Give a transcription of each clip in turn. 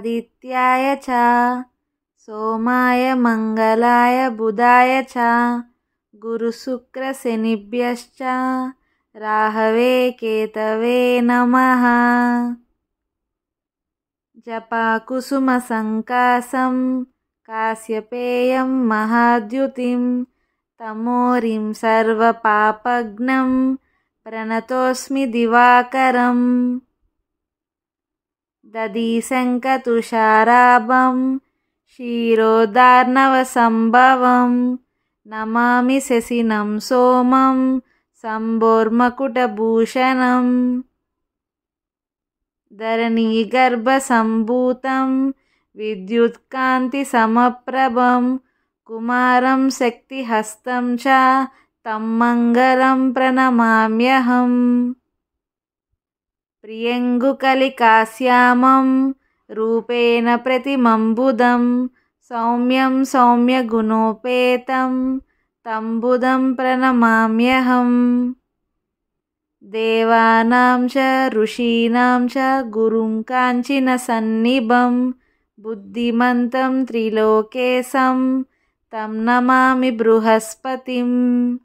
आदित्याय च सोमाय मंगलाय बुधाय च गुरुशुक्रशनिभ्यश्च राहवे केतवे नमः। जपाकुसुमसङ्कासं काश्यपेयं महाद्युतिं तमोरिं सर्वपापघ्नं प्रणतोऽस्मि दिवाकरम्। दधीशङ्खतुषाराभं क्षीरोदार्णवसम्भवं नमामि शशिनं सोमं शम्भोर्मकुटभूषणम्। धरणीगर्भसम्भूतं विद्युत्कान्तिसमप्रभं कुमारं शक्तिहस्तं च तं मङ्गलं प्रणमाम्यहम्। प्रियङ्गुकलिकाश्यामं रूपेण प्रतिमं सौम्यं सौम्यगुणोपेतं तं बुधं प्रणमाम्यहम्। देवानां च ऋषीणां च गुरुं काञ्चनसन्निभं बुद्धिमन्तं त्रिलोकेशं तं नमामि बृहस्पतिम्।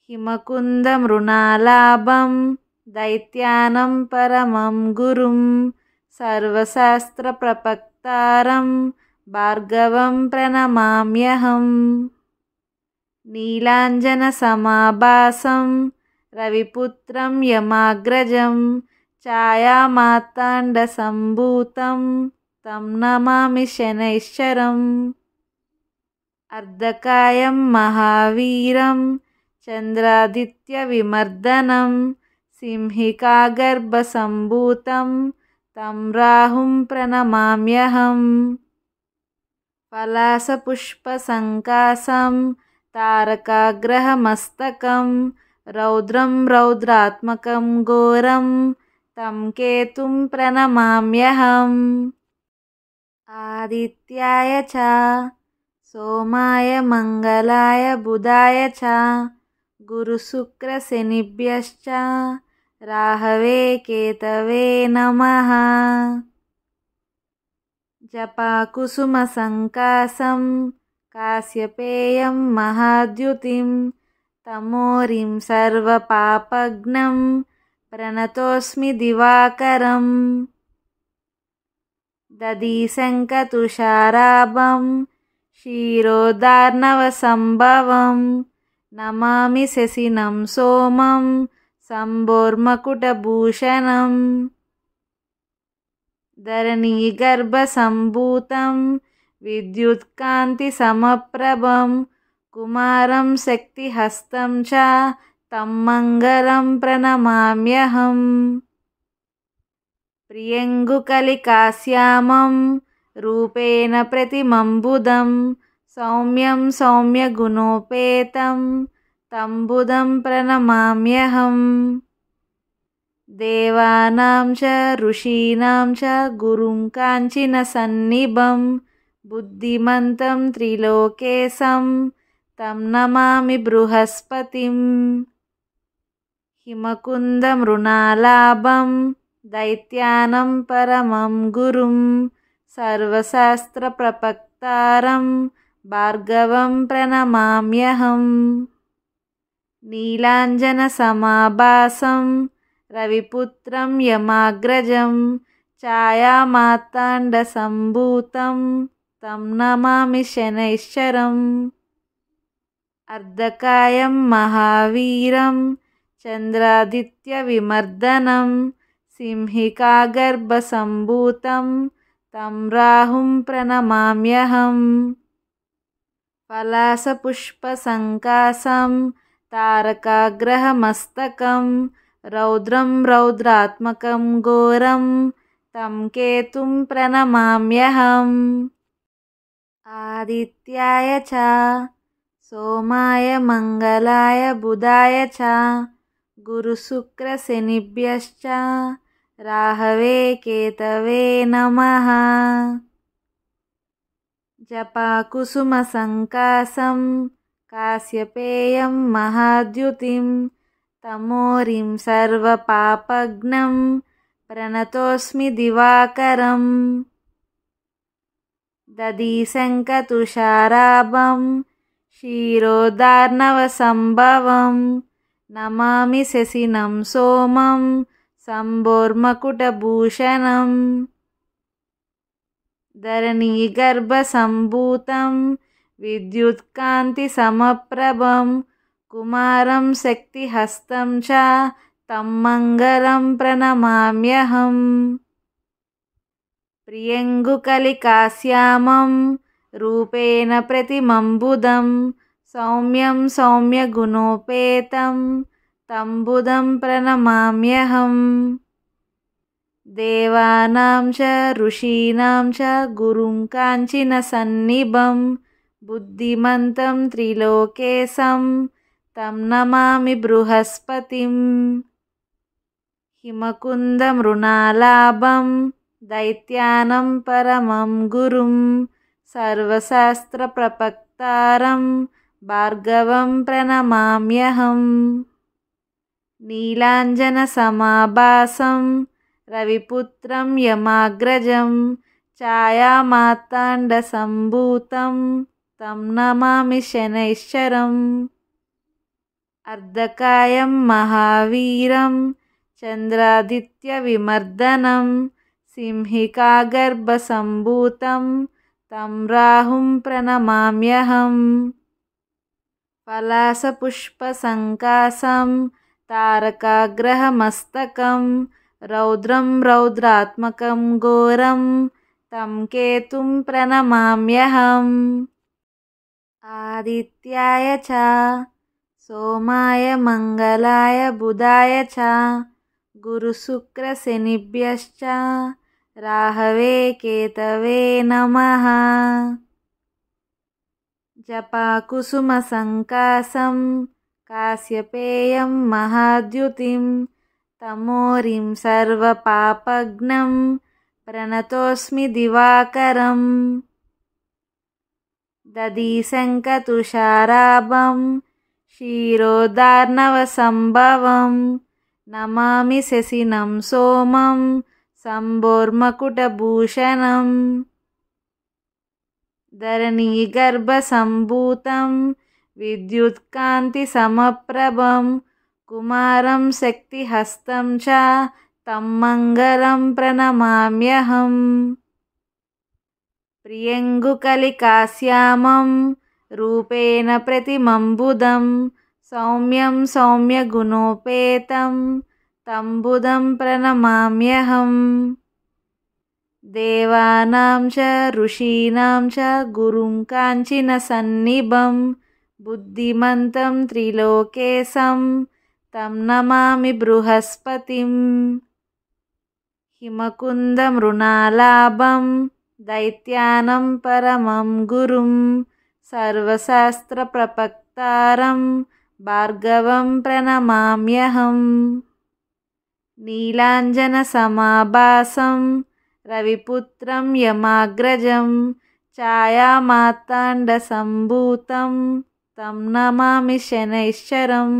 हिमकुन्दमृणालाभं दैत्यानं परमं गुरुं सर्वशास्त्रप्रपक्तारं भार्गवं प्रणमाम्यहम्। नीलाञ्जनसमाभासं रविपुत्रं यमाग्रजं छायामार्ताण्डसम्भूतं तं नमामि शनैश्चरम्। अर्धकायं महावीरं चन्द्रादित्यविमर्दनं सिंहिकागर्भसम्भूतं तं राहुं प्रणमाम्यहम्। पलाशपुष्पसङ्कासं तारकाग्रहमस्तकं रौद्रं रौद्रात्मकं घोरं तं केतुं प्रणमाम्यहम्। आदित्याय च सोमाय मंगलाय बुधाय च गुरुशुक्रशनिभ्यश्च राहवे केतवे नमः। जपाकुसुमसङ्कासं काश्यपेयं महाद्युतिं तमोरिं सर्वपापघ्नं प्रणतोऽस्मि दिवाकरम्। दधीशङ्खतुषाराभं क्षीरोदार्णवसम्भवं नमामि शशिनं सोमं शम्भोर्मकुटभूषणम्। धरणीगर्भसम्भूतं विद्युत्कान्तिसमप्रभं कुमारं शक्तिहस्तं च तं मङ्गलं प्रणमाम्यहम्। प्रियङ्गुकलिकाश्यामं रूपेण प्रतिमं सौम्यं सौम्यगुणोपेतं तं बुधं प्रणमाम्यहम्। देवानां च ऋषीणां च गुरुं काञ्चनसन्निभं बुद्धिमन्तं त्रिलोकेशं तं नमामि बृहस्पतिम्। हिमकुन्दमृणालाभं दैत्यानं परमं गुरुं सर्वशास्त्रप्रपक्तारं भार्गवं प्रणमाम्यहम्। नीलाञ्जनसमाभासं रविपुत्रं यमाग्रजं छायामार्ताण्डसम्भूतं तं नमामि शनैश्चरम्। अर्धकायं महावीरं चन्द्रादित्यविमर्दनं सिंहिकागर्भसम्भूतं तं राहुं प्रणमाम्यहम्। पलाशपुष्पसङ्कासं तारकाग्रहमस्तकं रौद्रं रौद्रात्मकं घोरं तं केतुं प्रणमाम्यहम्। आदित्याय च सोमाय मंगलाय बुधाय च गुरुशुक्रशनिभ्यश्च राहवे केतवे नमः। जपाकुसुमसङ्कासं काश्यपेयं महाद्युतिं तमोरिं सर्वपापघ्नं प्रणतोऽस्मि दिवाकरम् दधीशङ्खतुषाराभं क्षीरोदार्णवसम्भवं नमामि शशिनं सोमं शम्भोर्मकुटभूषणम् धरणीगर्भसम्भूतं विद्युत्कान्तिसमप्रभं कुमारं शक्तिहस्तं च तं मङ्गलं प्रणमाम्यहम् प्रियङ्गुकलिकाश्यामं रूपेण प्रतिमं सौम्यं सौम्यगुणोपेतं तं बुधं प्रणमाम्यहम् देवानां च ऋषीणां च गुरुं काञ्चनसन्निभं बुद्धिमन्तं त्रिलोकेशं तं नमामि बृहस्पतिम् हिमकुन्दमृणालाभं दैत्यानं परमं गुरुं सर्वशास्त्रप्रपक्तारं भार्गवं प्रणमाम्यहम् नीलाञ्जनसमाभासं रविपुत्रं यमाग्रजं छायामार्ताण्डसम्भूतं तं नमामि शनैश्चरम् अर्धकायं महावीरं चन्द्रादित्यविमर्दनं सिंहिकागर्भसम्भूतं तं राहुं प्रणमाम्यहम् पलाशपुष्पसङ्काशं तारकाग्रहमस्तकं रौद्रं रौद्रात्मकं घोरं तं केतुं प्रणमाम्यहम् आदित्याय च सोमाय मङ्गलाय बुधाय च गुरुशुक्रशनिभ्यश्च राहवे केतवे नमः जपाकुसुमसङ्काशं काश्यपेयं महाद्युतिं तमोरिं सर्वपापघ्नं प्रणतोऽस्मि दिवाकरम् दधीशङ्खतुषाराभं क्षीरोदार्णवसम्भवं नमामि शशिनं सोमं शम्भोर्मकुटभूषणम् धरणीगर्भसम्भूतं विद्युत्कान्तिसमप्रभं कुमारं शक्तिहस्तं च तं मङ्गलं प्रणमाम्यहम् प्रियङ्गुकलिकाश्यामं रूपेण प्रतिमं सौम्यं सौम्यगुणोपेतं तं बुधं प्रणमाम्यहम् देवानां च ऋषीणां च गुरुं काञ्चनसन्निभं बुद्धिमन्तं त्रिलोकेशं तं नमामि बृहस्पतिम् हिमकुन्दमृणालाभं दैत्यानं परमं गुरुं सर्वशास्त्रप्रपक्तारं भार्गवं प्रणमाम्यहम् नीलाञ्जनसमाभासं रविपुत्रं यमाग्रजं छायामार्ताण्डसम्भूतं तं नमामि शनैश्चरम्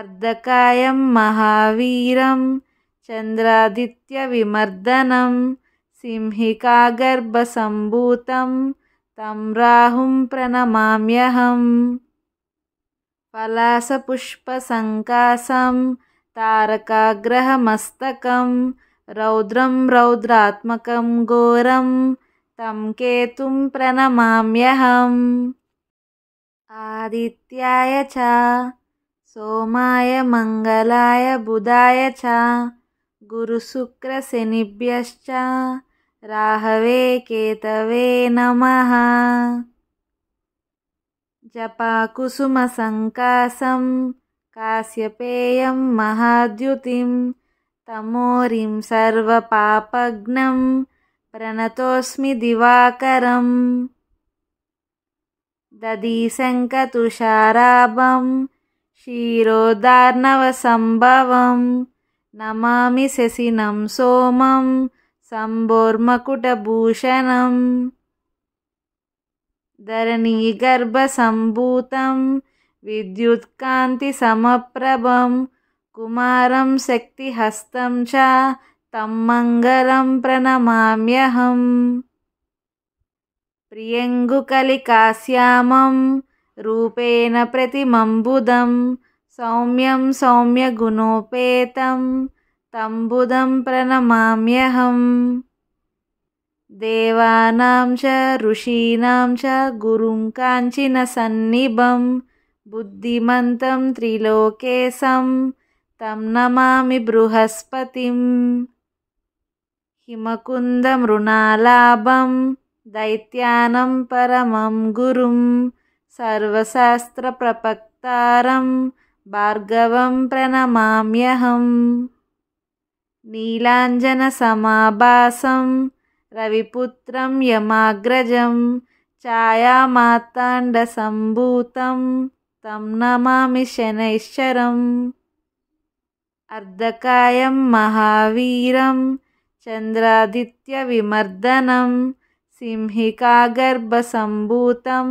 अर्धकायं महावीरं चन्द्रादित्यविमर्दनं सिंहिकागर्भसम्भूतं तं राहुं प्रणमाम्यहम् पलाशपुष्पसङ्काशं तारकाग्रहमस्तकं रौद्रं रौद्रात्मकं घोरं तं केतुं प्रणमाम्यहम् आदित्याय च सोमाय मङ्गलाय बुधाय च गुरुशुक्रशनिभ्यश्च राहवे केतवे नमः जपाकुसुमसङ्काशं काश्यपेयं महाद्युतिं तमोरिं सर्वपापघ्नं प्रणतोऽस्मि दिवाकरम् दधीशङ्खतुषाराभं क्षीरोदार्णवसम्भवं नमामि शशिनं सोमं शम्भोर्मकुटभूषणम् धरणीगर्भसम्भूतं विद्युत्कान्तिसमप्रभं कुमारं शक्तिहस्तं च तं मङ्गलं प्रणमाम्यहम् प्रियङ्गुकलिकाश्यामं रूपेण प्रतिमं सौम्यं सौम्यगुणोपेतं तं बुधं प्रणमाम्यहम् देवानां च ऋषीणां च गुरुं काञ्चनसन्निभं बुद्धिमन्तं त्रिलोकेशं तं नमामि बृहस्पतिम् हिमकुन्दमृणालाभं दैत्यानं परमं गुरुं सर्वशास्त्रप्रपक्तारं भार्गवं प्रणमाम्यहम् नीलाञ्जनसमाभासं रविपुत्रं यमाग्रजं छायामार्ताण्डसम्भूतं तं नमामि शनैश्चरम् अर्धकायं महावीरं चन्द्रादित्यविमर्दनं सिंहिकागर्भसम्भूतं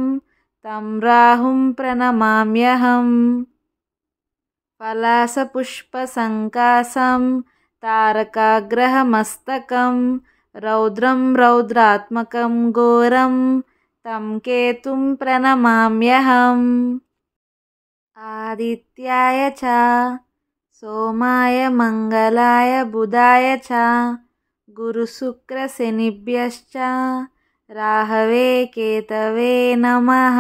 तं राहुं प्रणमाम्यहम् पलाशपुष्पसङ्काशं तारकाग्रहमस्तकं रौद्रं रौद्रात्मकं घोरं तं केतुं प्रणमाम्यहम् आदित्याय च सोमाय मङ्गलाय बुधाय च गुरुशुक्रशनिभ्यश्च राहवे केतवे नमः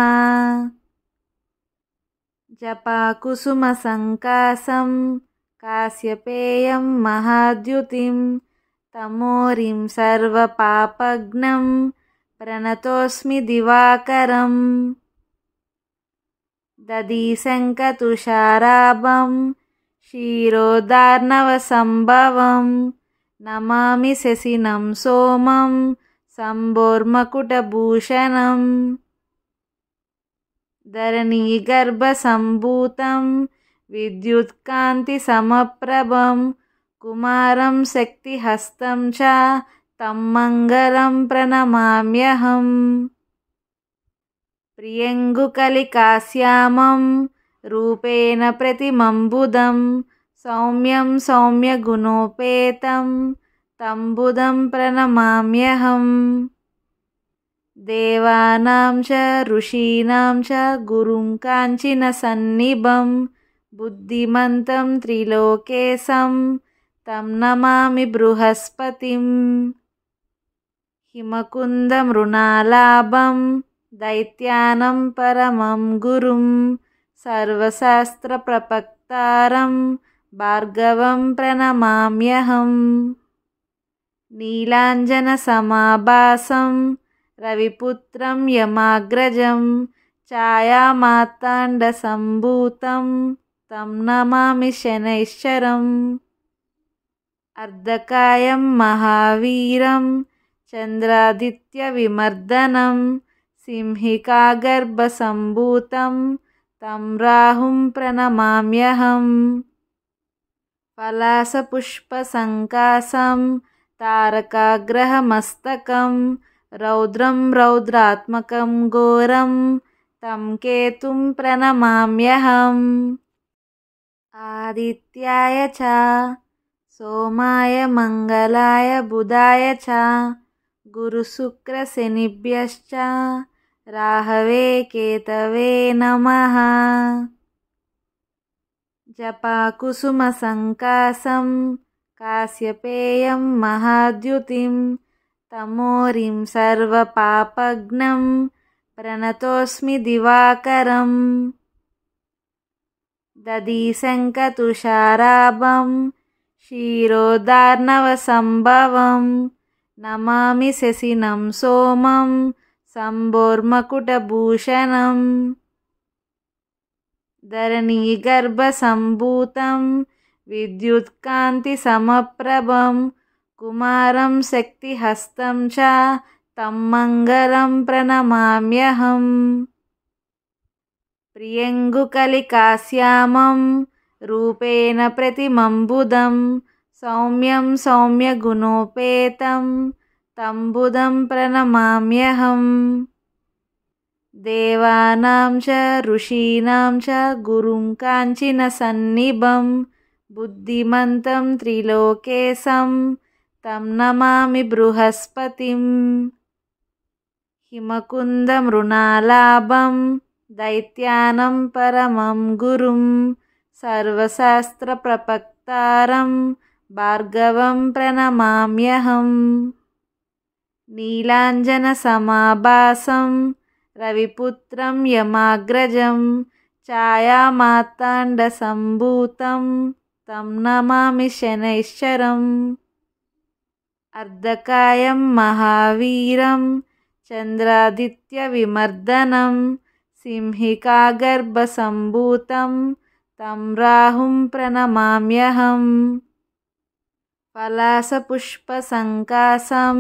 जपाकुसुमसङ्काशं काश्यपेयं महाद्युतिं तमोरिं सर्वपापघ्नं प्रणतोऽस्मि दिवाकरम् दधिशङ्खतुषाराभं क्षीरोदार्णवसम्भवं नमामि शशिनं सोमं शम्भोर्मकुटभूषणम् धरणीगर्भसम्भूतं विद्युत्कान्तिसमप्रभं कुमारं शक्तिहस्तं च तं मङ्गलं प्रणमाम्यहम् प्रियङ्गुकलिकाश्यामं रूपेण प्रतिमं सौम्यं सौम्यगुणोपेतं तं बुधं प्रणमाम्यहम् देवानां च ऋषीणां च गुरुं काञ्चनसन्निभं बुद्धिमन्तं त्रिलोकेशं तं नमामि बृहस्पतिम् हिमकुन्दमृणालाभं दैत्यानं परमं गुरुं सर्वशास्त्रप्रपक्तारं भार्गवं प्रणमाम्यहम् नीलाञ्जनसमाभासं रविपुत्रं यमाग्रजं छायामार्ताण्डसम्भूतं तं नमामि शनैश्चरम् अर्धकायं महावीरं चन्द्रादित्यविमर्दनं सिंहिकागर्भसम्भूतं तं राहुं प्रणमाम्यहम् पलाशपुष्पसङ्काशं तारकाग्रहमस्तकं रौद्रं रौद्रात्मकं घोरं तं केतुं प्रणमाम्यहम् आदित्याय च सोमाय मङ्गलाय बुधाय च गुरुशुक्रशनिभ्यश्च राहवे केतवे नमः जपाकुसुमसङ्काशं काश्यपेयं महाद्युतिं तमोरिं सर्वपापघ्नं प्रणतोऽस्मि दिवाकरम् दधिशङ्खतुषाराभं क्षीरोदार्णवसम्भवं नमामि शशिनं सोमं शम्भोर्मकुटभूषणम् धरणीगर्भसम्भूतं विद्युत्कान्तिसमप्रभं कुमारं शक्तिहस्तं च तं मङ्गलं प्रणमाम्यहम् प्रियङ्गुकलिकाश्यामं रूपेण प्रतिमं सौम्यं सौम्यगुणोपेतं तं बुधं प्रणमाम्यहम् देवानां च ऋषीणां च गुरुं काञ्चनसन्निभं बुद्धिमन्तं त्रिलोकेशं तं नमामि बृहस्पतिं हिमकुन्दमृणालाभं दैत्यानं परमं गुरुं सर्वशास्त्रप्रपक्तारं भार्गवं प्रणमाम्यहम् नीलाञ्जनसमाभासं रविपुत्रं यमाग्रजं छायामार्ताण्डसम्भूतं तं नमामि शनैश्चरम् अर्धकायं महावीरं चन्द्रादित्यविमर्दनं सिंहिकागर्भसम्भूतं तं राहुं प्रणमाम्यहम् पलाशपुष्पसङ्काशं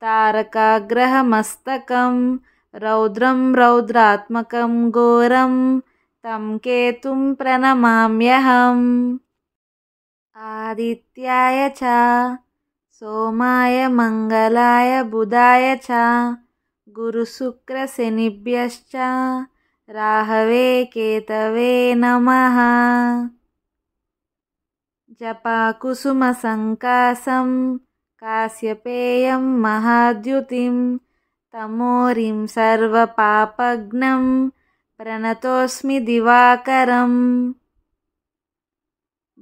तारकाग्रहमस्तकं रौद्रं रौद्रात्मकं घोरं तं केतुं प्रणमाम्यहम् आदित्याय च सोमाय मङ्गलाय बुधाय च गुरुशुक्रशनिभ्यश्च राहवे केतवे नमः जपाकुसुमसङ्काशं काश्यपेयं महाद्युतिं तमोरिं सर्वपापघ्नं प्रणतोऽस्मि दिवाकरम्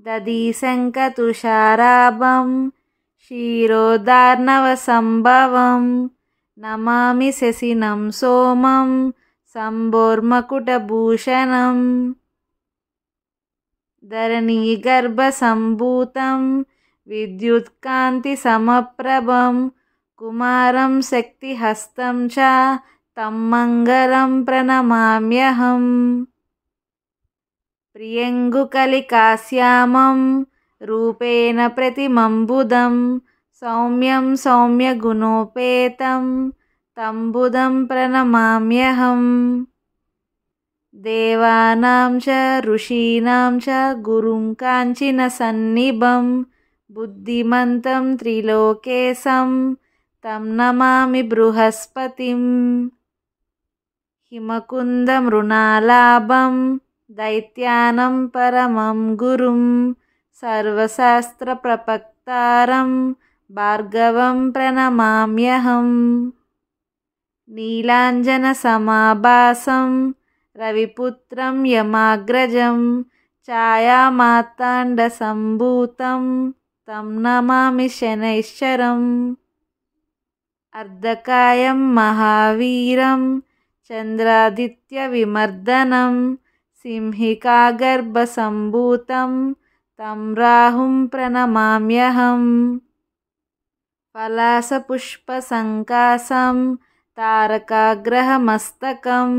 दधिशङ्खतुषाराभं क्षीरोदार्णवसम्भवं नमामि शशिनं सोमं शम्भोर्मकुटभूषणम् धरणीगर्भसम्भूतं विद्युत्कान्तिसमप्रभं कुमारं शक्तिहस्तं च तं मङ्गलं प्रणमाम्यहम् प्रियङ्गुकलिकाश्यामं रूपेण प्रतिमं सौम्यं सौम्यगुणोपेतं तं बुधं प्रणमाम्यहम् देवानां च ऋषीणां च गुरुं काञ्चनसन्निभं बुद्धिमन्तं त्रिलोकेशं तं नमामि बृहस्पतिं हिमकुन्दमृणालाभं दैत्यानं परमं गुरुं सर्वशास्त्रप्रपक्तारं भार्गवं प्रणमाम्यहम् नीलाञ्जनसमाभासं रविपुत्रं यमाग्रजं छायामार्ताण्डसम्भूतं तं नमामि शनैश्चरम् अर्धकायं महावीरं चन्द्रादित्यविमर्दनं सिंहिकागर्भसम्भूतं तं राहुं प्रणमाम्यहम् पलाशपुष्पसङ्काशं तारकाग्रहमस्तकं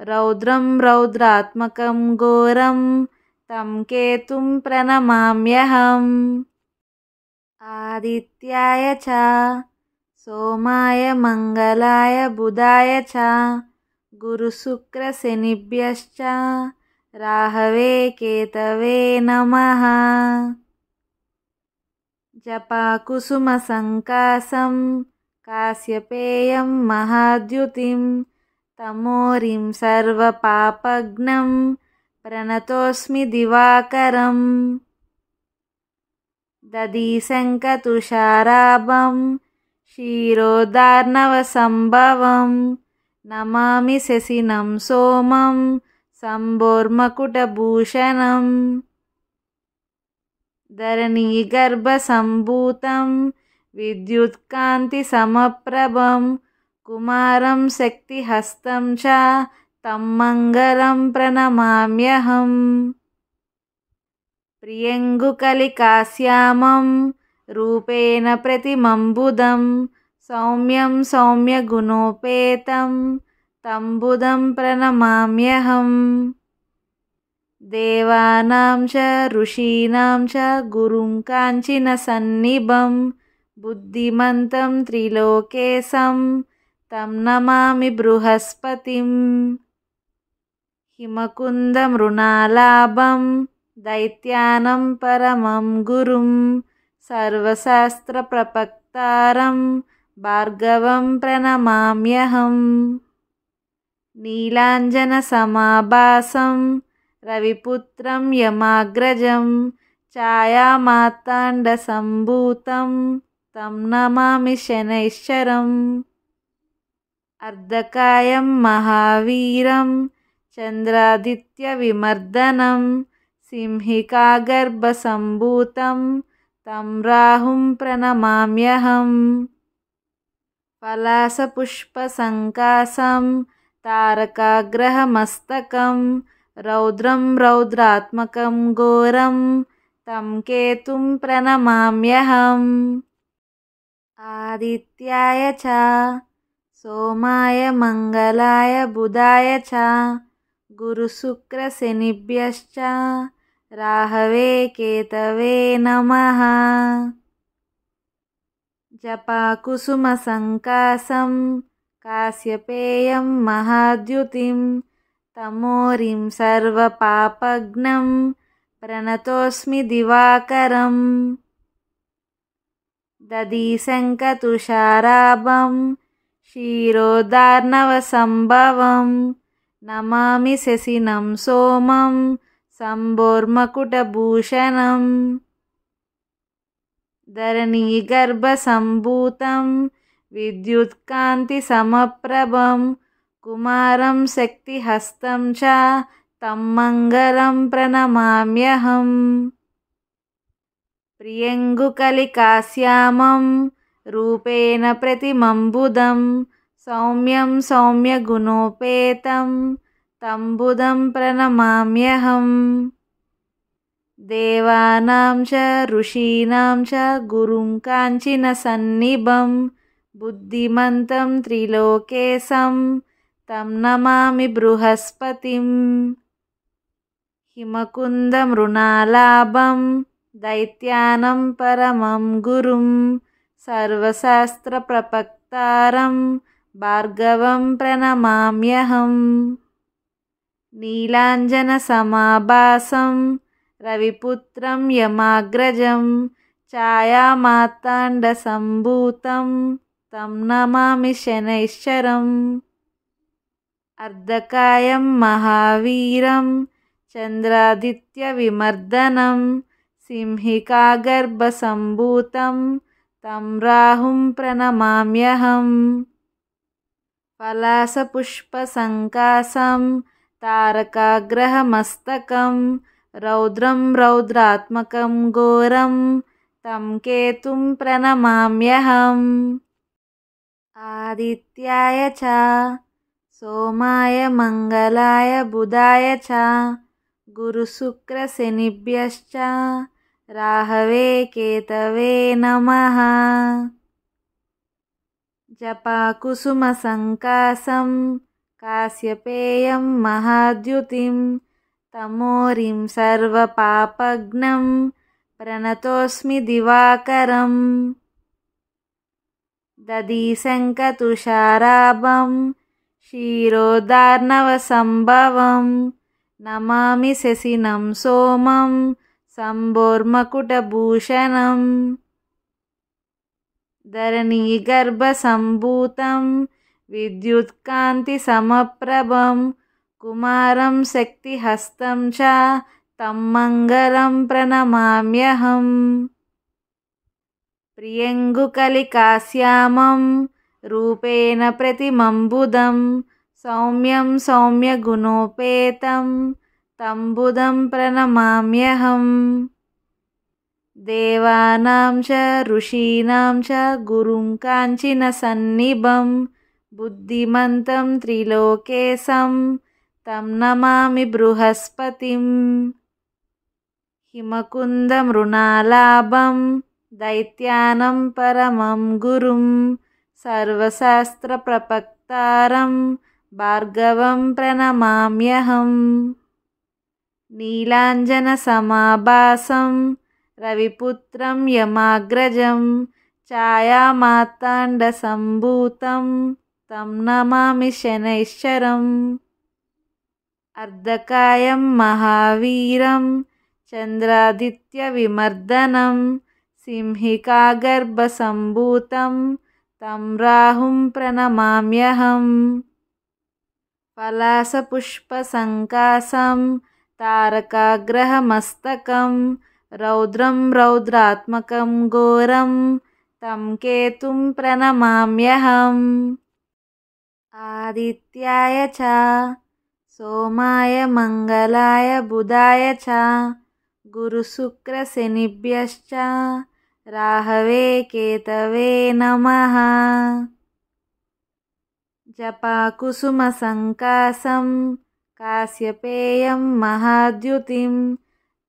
रौद्रं रौद्रात्मकं घोरं तं केतुं प्रणमाम्यहम् आदित्याय च सोमाय मङ्गलाय बुधाय च गुरुशुक्रशनिभ्यश्च राहवे केतवे नमः जपाकुसुमसङ्काशं काश्यपेयं महाद्युतिं तमोरिं सर्वपापघ्नं प्रणतोऽस्मि दिवाकरम् दधिशङ्खतुषाराभं क्षीरोदार्णवसम्भवं नमामि शशिनं सोमं शम्भोर्मकुटभूषणम् धरणीगर्भसम्भूतं विद्युत्कान्तिसमप्रभं कुमारं शक्तिहस्तं च तं मङ्गलं प्रणमाम्यहम् प्रियङ्गुकलिकाश्यामं रूपेण प्रतिमं सौम्यं सौम्यगुणोपेतं तं बुधं प्रणमाम्यहम् देवानां च ऋषीणां च गुरुं काञ्चनसन्निभं बुद्धिमन्तं त्रिलोकेशं तं नमामि बृहस्पतिं हिमकुन्दमृणालाभं दैत्यानं परमं गुरुं सर्वशास्त्रप्रपक्तारं भार्गवं प्रणमाम्यहम् नीलाञ्जनसमाभासं रविपुत्रं यमाग्रजं ఛాయామార్తాण्डसम्भूतं तं नमामि शनैश्चरम् अर्धकायं महावीरं चन्द्रादित्यविमर्दनं सिंहिकागर्भसम्भूतं तं राहुं प्रणमाम्यहम् पलाशपुष्पसङ्काशं तारकाग्रहमस्तकं रौद्रं रौद्रात्मकं घोरं तं केतुं प्रणमाम्यहम् आदित्याय च सोमाय मंगलाय बुधाय च गुरुशुक्रशनिभ्यश्च राहवे केतवे नमः जपाकुसुमसङ्काशं काश्यपेयं महाद्युतिं तमोरिं सर्वपापघ्नं प्रणतोऽस्मि दिवाकरम् दधीशङ्खतुषाराभं क्षीरोदार्णवसम्भवं नमामि शशिनं सोमं शम्भोर्मकुटभूषणम् धरणीगर्भसम्भूतं विद्युत्कान्तिसमप्रभं कुमारं शक्तिहस्तं च तं मङ्गलं प्रणमाम्यहम् प्रियङ्गुकलिकाश्यामं रूपेण प्रतिमं सौम्यं सौम्यगुणोपेतं तं बुधं प्रणमाम्यहम् देवानां च ऋषीणां च गुरुं काञ्चनसन्निभं बुद्धिमन्तं त्रिलोकेशं तं नमामि बृहस्पतिम् हिमकुन्दमृणालाभं दैत्यानं परमं गुरुं सर्वशास्त्रप्रपक्तारं भार्गवं प्रणमाम्यहम् नीलाञ्जनसमाभासं रविपुत्रं यमाग्रजं ఛాయామార్తాण्डसम्भूतं तं नमामि शनैश्चरम् अर्धकायं महावीरं चन्द्रादित्यविमर्दनं सिंहिकागर्भसम्भूतं तं राहुं प्रणमाम्यहम् पलाशपुष्पसङ्काशं तारकाग्रहमस्तकं रौद्रं रौद्रात्मकं घोरं तं केतुं प्रणमाम्यहम् आदित्याय च सोमाय मंगलाय बुधाय च गुरुशुक्रशनिभ्यश्च राहवे केतवे नमः जपाकुसुमसङ्काशं काश्यपेयं महाद्युतिं तमोरिं सर्वपापघ्नं प्रणतोऽस्मि दिवाकरम् दधीशङ्खतुषाराभं क्षीरोदार्णवसम्भवं नमामि शशिनं सोमं शम्भोर्मकुटभूषणम् धरणीगर्भसम्भूतं विद्युत्कान्तिसमप्रभं कुमारं शक्तिहस्तं च तं मङ्गलं प्रणमाम्यहम् प्रियङ्गुकलिकाश्यामं रूपेण प्रतिमं सौम्यं सौम्यगुणोपेतं तं बुधं प्रणमाम्यहम् देवानां च ऋषीणां च गुरुं काञ्चनसन्निभं बुद्धिमन्तं त्रिलोकेशं तं नमामि बृहस्पतिम् हिमकुन्दमृणालाभं दैत्यानं परमं गुरुं सर्वशास्त्रप्रपक्तारं भार्गवं प्रणमाम्यहम् नीलाञ्जनसमाभासं रविपुत्रं यमाग्रजं ఛాయామార్తాण्डसम्भूतं तं नमामि शनैश्चरम् अर्धकायं महावीरं चन्द्रादित्यविमर्दनं सिंहिकागर्भसम्भूतं तं राहुं प्रणमाम्यहम् पलाशपुष्पसङ्काशं तारकाग्रहमस्तकं रौद्रं रौद्रात्मकं घोरं तं केतुं प्रणमाम्यहम्। आदित्याय च सोमाय मंगलाय बुधाय च गुरुशुक्रशनिभ्यश्च राहवे केतवे नमः। जपाकुसुमसङ्कासं काश्यपेयं महाद्युतिं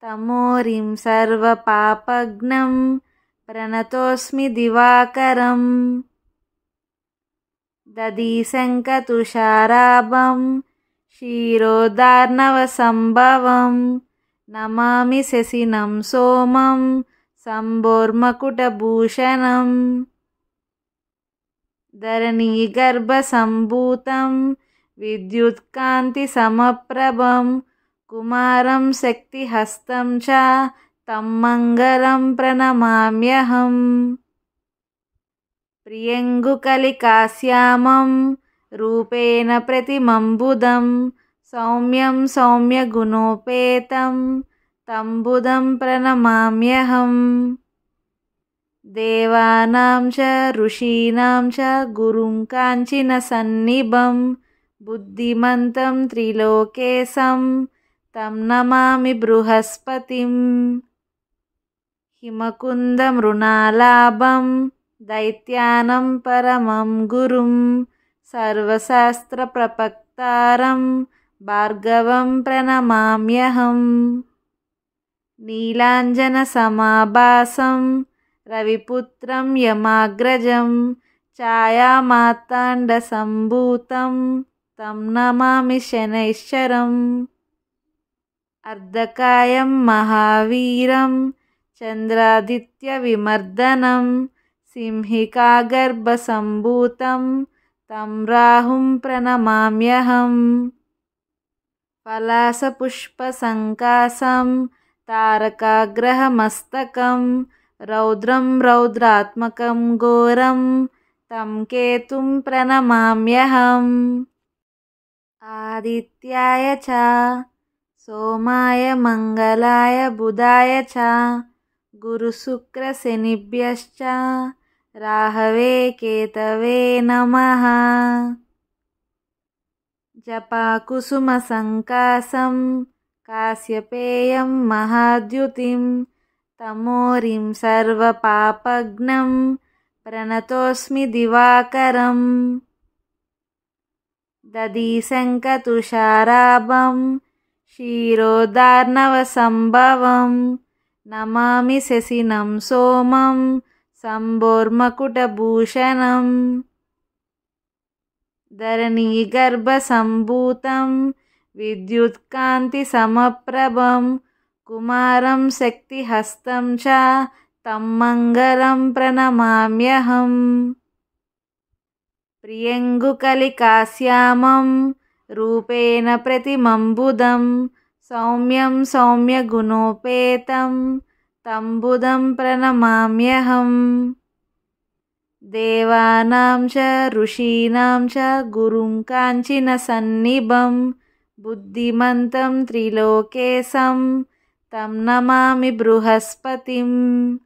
तमोरिं सर्वपापघ्नं प्रणतोऽस्मि दिवाकरम्। दधिशङ्खतुषाराभं क्षीरोदार्णवसम्भवं नमामि शशिनं सोमं शम्भोर्मकुटभूषणम्। धरणीगर्भसम्भूतं विद्युत्कान्तिसमप्रभं कुमारं शक्तिहस्तं च तं मङ्गलं प्रणमाम्यहम्। प्रियङ्गुकलिकाश्यामं रूपेण प्रतिमं सौम्यं सौम्यगुणोपेतं तं बुधं प्रणमाम्यहम्। देवानां च ऋषीणां च गुरुं काञ्चनसन्निभं बुद्धिमन्तं त्रिलोकेशं तं नमामि बृहस्पतिम्। हिमकुन्दमृणालाभं दैत्यानं परमं गुरुं सर्वशास्त्रप्रपक्तारं भार्गवं प्रणमाम्यहम्। नीलाञ्जनसमाभासं रविपुत्रं यमाग्रजं छायामार्ताण्डसम्भूतं तं नमामि शनैश्चरम्। अर्धकायं महावीरं चन्द्रादित्यविमर्दनं सिंहिकागर्भसम्भूतं तं राहुं प्रणमाम्यहम्। पलाशपुष्पसङ्कासं तारकाग्रहमस्तकं रौद्रं रौद्रात्मकं घोरं तं केतुं प्रणमाम्यहम्। आदित्याय च सोमाय मंगलाय बुधाय च गुरुशुक्रशनिभ्यश्च राहवे केतवे नमः। जपाकुसुमसङ्कासं काश्यपेयं महाद्युतिं तमोरिं सर्वपापघ्नं प्रणतोऽस्मि दिवाकरम्। दधिशङ्खतुषाराभं क्षीरोदार्णवसम्भवं नमामि शशिनं सोमं शम्भोर्मकुटभूषणम्। धरणीगर्भसम्भूतं विद्युत्कान्तिसमप्रभं कुमारं शक्तिहस्तं च तं मङ्गलं प्रणमाम्यहम्। प्रियङ्गुकलिकाश्यामं रूपेण प्रतिमं सौम्यं सौम्यगुणोपेतं तं बुधं प्रणमाम्यहम्। देवानां च ऋषीणां च गुरुं काञ्चनसन्निभं बुद्धिमन्तं त्रिलोकेशं तं नमामि बृहस्पतिम्।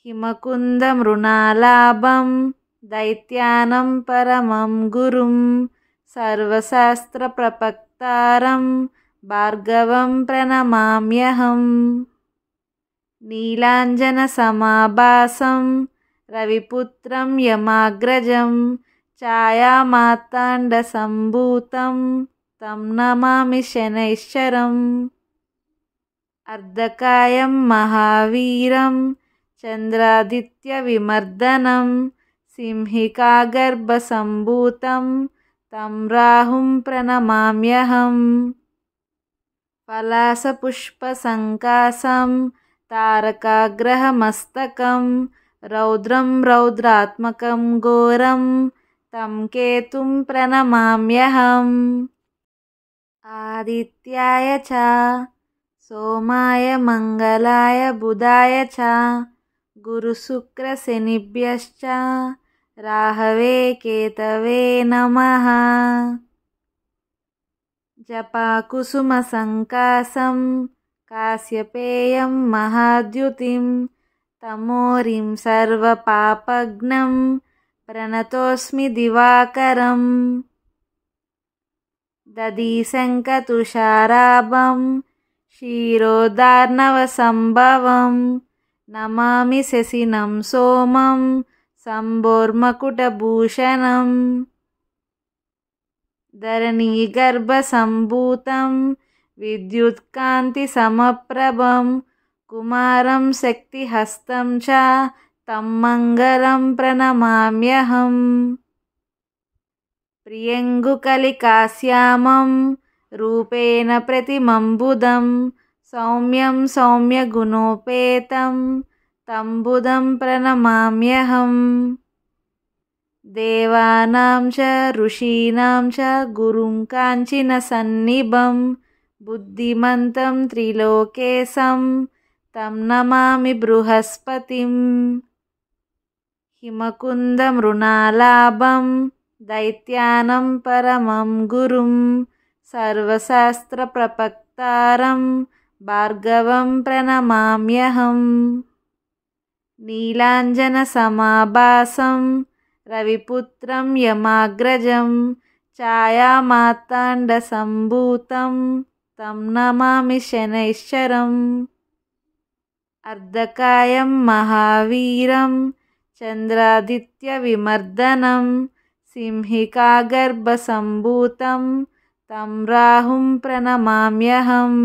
हिमकुन्दमृणालाभं दैत्यानं परमं गुरुं सर्वशास्त्रप्रपक्तारं भार्गवं प्रणमाम्यहम्। नीलाञ्जनसमाभासं रविपुत्रं यमाग्रजं छायामार्ताण्डसम्भूतं तं नमामि शनैश्चरम्। अर्धकायं महावीरं चन्द्रादित्यविमर्दनं सिंहिकागर्भसम्भूतं तं राहुं प्रणमाम्यहम्। पलाशपुष्पसङ्कासं तारकाग्रहमस्तकं रौद्रं रौद्रात्मकं घोरं तं केतुं प्रणमाम्यहम्। आदित्याय च सोमाय मंगलाय बुधाय च गुरुशुक्रशनिभ्यश्च राहवे केतवे नमः। जपाकुसुमसङ्कासं काश्यपेयं महाद्युतिं तमोरिं सर्वपापघ्नं प्रणतोऽस्मि दिवाकरम् दधीशङ्खतुषाराभं क्षीरोदार्णवसम्भवं नमामि शशिनं सोमं शम्भोर्मकुटभूषणम् धरणीगर्भसम्भूतं विद्युत्कान्तिसमप्रभं कुमारं शक्तिहस्तं च तं मङ्गलं प्रणमाम्यहम् प्रियङ्गुकलिकाश्यामं रूपेण प्रतिमं सौम्यं सौम्यगुणोपेतं तं बुधं प्रणमाम्यहम् देवानां च ऋषीणां च गुरुं काञ्चनसन्निभं बुद्धिमन्तं त्रिलोकेशं तं नमामि बृहस्पतिम् हिमकुन्दमृणालाभं दैत्यानं परमं गुरुं सर्वशास्त्रप्रपक्तारं भार्गवं प्रणमाम्यहम् नीलाञ्जनसमाभासं रविपुत्रं यमाग्रजं छायामार्ताण्डसम्भूतं तं नमामि शनैश्चरम् अर्धकायं महावीरं चन्द्रादित्यविमर्दनं सिंहिकागर्भसम्भूतं तं राहुं प्रणमाम्यहम्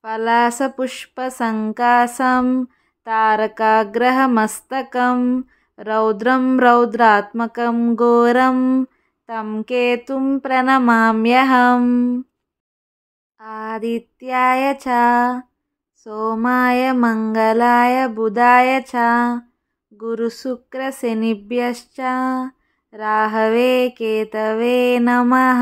पलाशपुष्पसङ्काशं तारकाग्रहमस्तकं रौद्रं रौद्रात्मकं घोरं तं केतुं प्रणमाम्यहम् आदित्याय च सोमाय मङ्गलाय बुधाय च गुरुशुक्रशनिभ्यश्च राहवे केतवे नमः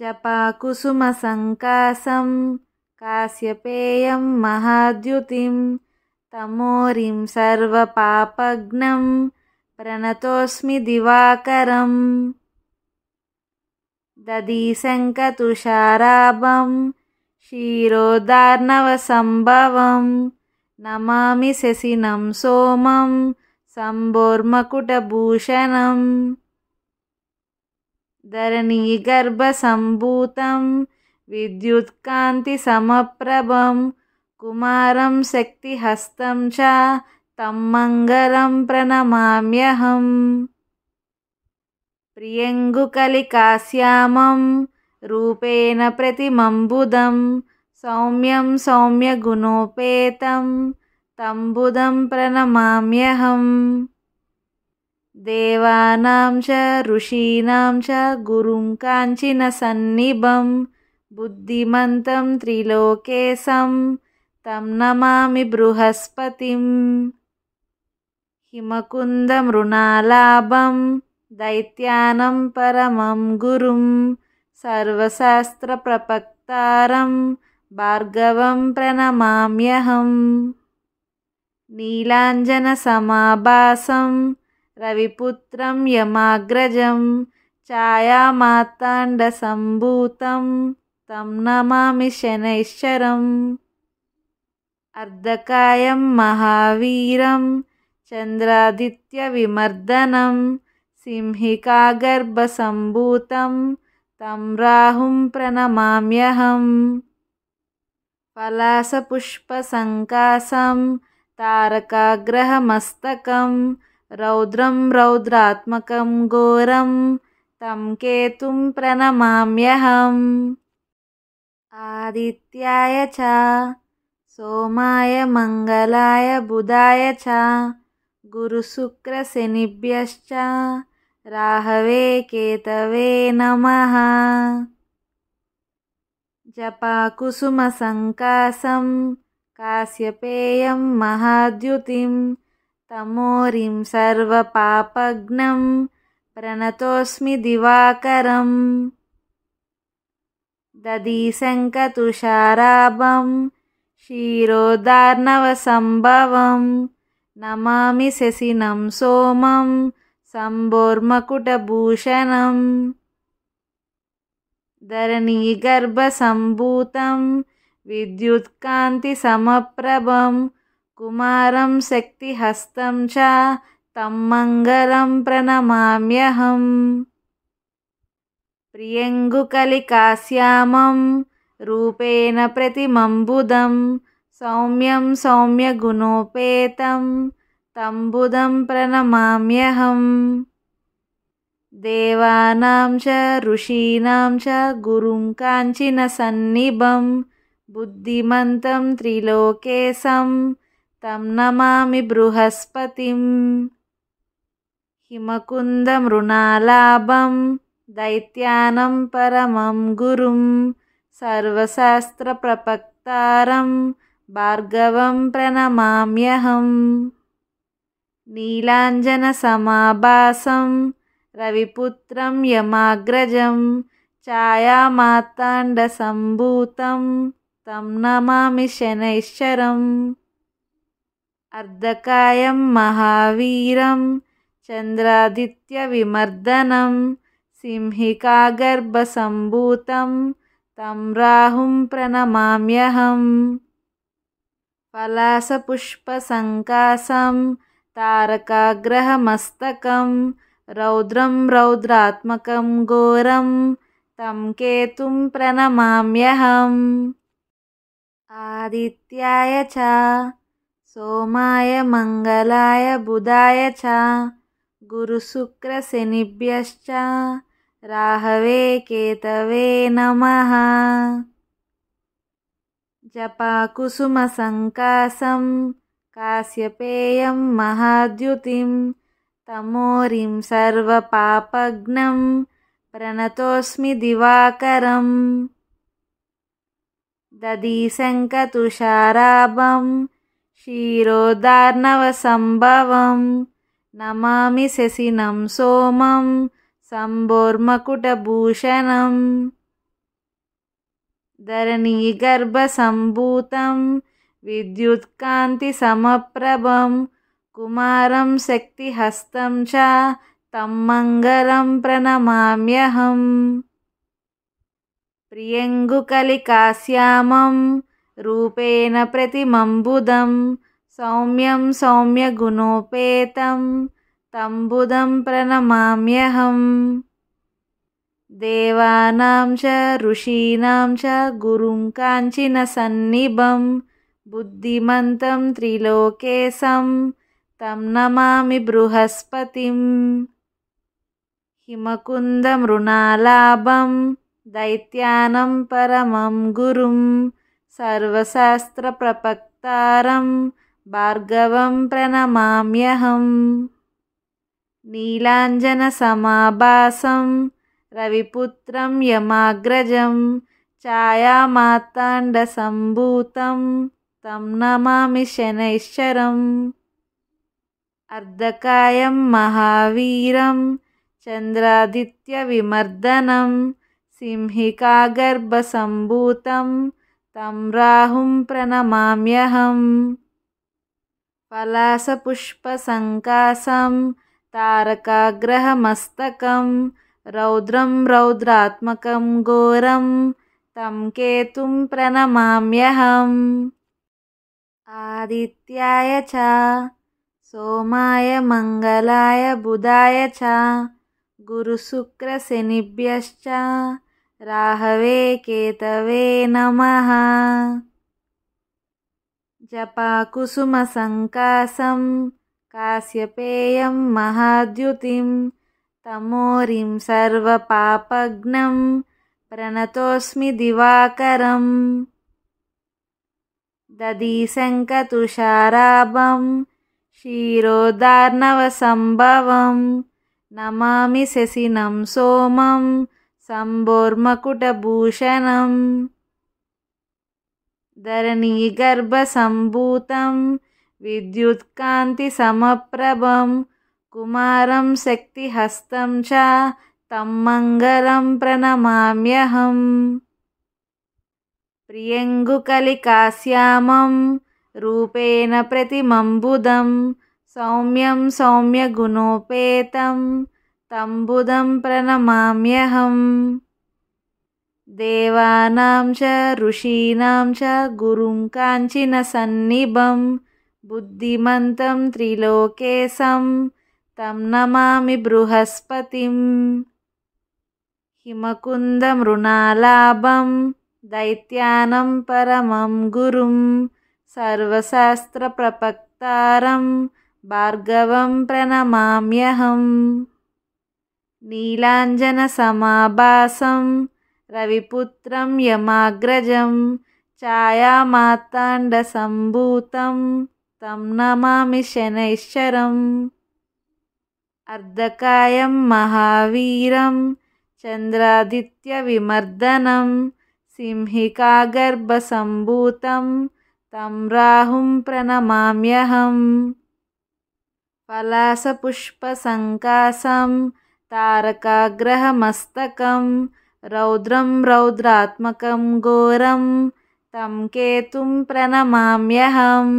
जपाकुसुमसङ्काशं काश्यपेयं महाद्युतिं तमोरिं सर्वपापघ्नं प्रणतोऽस्मि दिवाकरम् दधीशङ्खतुषाराभं क्षीरोदार्णवसम्भवं नमामि शशिनं सोमं शम्भोर्मकुटभूषणम् धरणीगर्भसम्भूतं विद्युत्कान्तिसमप्रभं कुमारं शक्तिहस्तं च तं मङ्गलं प्रणमाम्यहम् प्रियङ्गुकलिकाश्यामं रूपेण प्रतिमं सौम्यं सौम्यगुणोपेतं तं बुधं प्रणमाम्यहम् देवानां च ऋषीणां च गुरुं काञ्चनसन्निभं बुद्धिमन्तं त्रिलोकेशं तं नमामि बृहस्पतिम् हिमकुन्दमृणालाभं दैत्यानं परमं गुरुं सर्वशास्त्रप्रपक्तारं भार्गवं प्रणमाम्यहम् नीलाञ्जनसमाभासं रविपुत्रं यमाग्रजं छायामार्ताण्डसम्भूतं तं नमामि शनैश्चरम् अर्धकायं महावीरं चन्द्रादित्यविमर्दनं सिंहिकागर्भसम्भूतं तं राहुं प्रणमाम्यहम् पलाशपुष्पसङ्काशं तारकाग्रहमस्तकं रौद्रं रौद्रात्मकं घोरं तं केतुं प्रणमाम्यहम् आदित्याय च सोमाय मङ्गलाय बुधाय च गुरुशुक्रशनिभ्यश्च राहवे केतवे नमः जपाकुसुमसङ्काशं काश्यपेयं महाद्युतिं तमोरिं सर्वपापघ्नं प्रणतोऽस्मि दिवाकरम् दधीशङ्खतुषाराभं क्षीरोदार्णवसम्भवं नमामि शशिनं सोमं शम्भोर्मकुटभूषणम् धरणीगर्भसम्भूतं विद्युत्कान्तिसमप्रभं कुमारं शक्तिहस्तं च तं मङ्गलं प्रणमाम्यहम् प्रियङ्गुकलिकाश्यामं रूपेण प्रतिमं सौम्यं सौम्यगुणोपेतं तं बुधं प्रणमाम्यहम् देवानां च ऋषीणां च गुरुं काञ्चनसन्निभं बुद्धिमन्तं त्रिलोकेशं तं नमामि बृहस्पतिम् हिमकुन्दमृणालाभं दैत्यानं परमं गुरुं सर्वशास्त्रप्रपक्तारं भार्गवं प्रणमाम्यहम् नीलाञ्जनसमाभासं रविपुत्रं यमाग्रजं छायामार्ताण्डसम्भूतं तं नमामि शनैश्चरम् अर्धकायं महावीरं चन्द्रादित्यविमर्दनं सिंहिकागर्भसम्भूतं तं राहुं प्रणमाम्यहम् पलाशपुष्पसङ्काशं तारकाग्रहमस्तकं रौद्रं रौद्रात्मकं घोरं तं केतुं प्रणमाम्यहम् आदित्याय च सोमाय मङ्गलाय बुधाय च गुरुशुक्रशनिभ्यश्च राहवे केतवे नमः जपाकुसुमसङ्काशं काश्यपेयं महाद्युतिं तमोरिं सर्वपापघ्नं प्रणतोऽस्मि दिवाकरम् दधिशङ्खतुषाराभं क्षीरोदार्णवसम्भवं नमामि शशिनं सोमं शम्भोर्मकुटभूषणम् धरणीगर्भसम्भूतं विद्युत्कान्तिसमप्रभं कुमारं शक्तिहस्तं च तं मङ्गलं प्रणमाम्यहम् प्रियङ्गुकलिकाश्यामं रूपेण प्रतिमं सौम्यं सौम्यगुणोपेतं तं बुधं प्रणमाम्यहम् देवानां च ऋषीणां च गुरुं काञ्चनसन्निभं बुद्धिमन्तं त्रिलोकेशं तं नमामि बृहस्पतिम् हिमकुन्दमृणालाभं दैत्यानं परमं गुरुं सर्वशास्त्रप्रपक्तारं भार्गवं प्रणमाम्यहम् नीलाञ्जनसमाभासं रविपुत्रं यमाग्रजं छायामार्ताण्डसम्भूतं तं नमामि शनैश्चरम् अर्धकायं महावीरं चन्द्रादित्यविमर्दनं सिंहिकागर्भसम्भूतं तं राहुं प्रणमाम्यहम् पलाशपुष्पसङ्काशं तारकाग्रहमस्तकं रौद्रं रौद्रात्मकं घोरं तं केतुं प्रणमाम्यहम् आदित्याय च सोमाय मङ्गलाय बुधाय च गुरुशुक्रशनिभ्यश्च राहवे केतवे नमः जपाकुसुमसङ्काशं काश्यपेयं महाद्युतिं तमोरिं सर्वपापघ्नं प्रणतोऽस्मि दिवाकरम् दधिशङ्खतुषाराभं क्षीरोदार्णवसम्भवं नमामि शशिनं सोमं शम्भोर्मकुटभूषणम् धरणीगर्भसम्भूतं विद्युत्कान्तिसमप्रभं कुमारं शक्तिहस्तं च तं मङ्गलं प्रणमाम्यहम् प्रियङ्गुकलिकाश्यामं रूपेण प्रतिमं सौम्यं सौम्यगुणोपेतं तं बुधं प्रणमाम्यहम् देवानां च ऋषीणां च गुरुं काञ्चनसन्निभं बुद्धिमन्तं त्रिलोकेशं तं नमामि बृहस्पतिम् हिमकुन्दमृणालाभं दैत्यानं परमं गुरुं सर्वशास्त्रप्रपक्तारं भार्गवं प्रणमाम्यहम् नीलाञ्जनसमाभासं रविपुत्रं यमाग्रजं छायामार्ताण्डसम्भूतं तं नमामि शनैश्चरम् अर्धकायं महावीरं चन्द्रादित्यविमर्दनं सिंहिकागर्भसम्भूतं तं राहुं प्रणमाम्यहम् पलाशपुष्पसङ्काशं तारकाग्रहमस्तकं रौद्रं रौद्रात्मकं घोरं तं केतुं प्रणमाम्यहम्